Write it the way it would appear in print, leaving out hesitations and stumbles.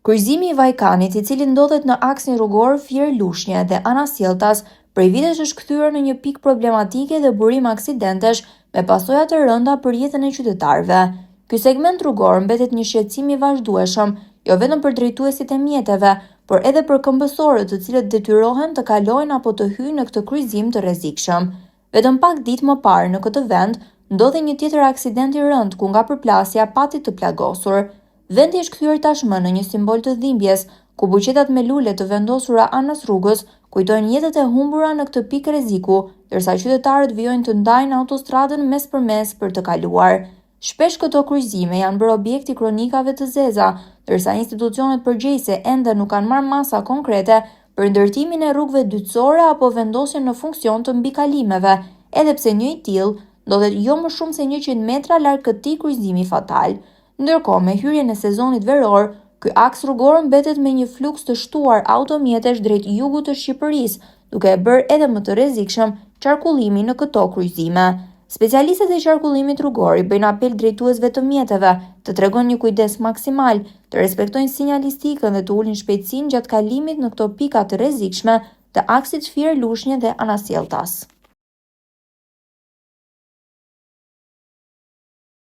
Kryqëzimi i Vajkanit, i cili ndodhet në aksin rrugor Fier-Lushnje dhe Anasjelltas, prej vitesh është kthyer në një pikë problematike dhe burim aksidentesh me pasoja të rënda për jetën e qytetarëve. Ky segment rrugor mbetet një shqetësim i vazhdueshëm, jo vetëm për drejtuesit e mjeteve, por edhe për këmbësorët, të cilët detyrohen të kalojnë apo të hyjnë në këtë kryqëzim të rrezikshëm. Vetëm pak ditë më parë në këtë vend ndodhi një tjetër aksident i rënd ku nga përplasja pati të plagosur. Vendi është kthyer tashmë në një simbol të dhimbjes, ku buqetat me lule të vendosura anas rrugës kujtojnë jetët e humbura në këtë pikë rreziku, ndërsa qytetarët vijojnë të ndajnë autostradën mes për mes për të kaluar. Shpesh këto kryqëzime janë bërë objekti kronikave të zeza, ndërsa institucionet përgjegjëse ende nuk kanë marrë masa konkrete për ndërtimin e rrugëve dytësore apo vendosjen në funksion të mbikalimeve, edhe pse një i tillë ndodhet jo më shumë se 100 metra larg këtij kryqëzimi fatal. Ndërkohë, me hyrjen e sezonit veror, ky aks rrugor mbetet me një fluks të shtuar automjetesh drejt jugut të Shqipërisë, duke e bërë edhe më të rrezikshëm qarkullimin në këto kryqëzime. Specialistët e qarkullimit rrugor i bëjnë apel drejtuesve të mjeteve të tregojnë një kujdes maksimal, të respektojnë sinjalistikën dhe të ulin shpejtësinë gjatë kalimit në këto pika të rrezikshme të aksit Fier-Lushnje dhe Anasjelltas.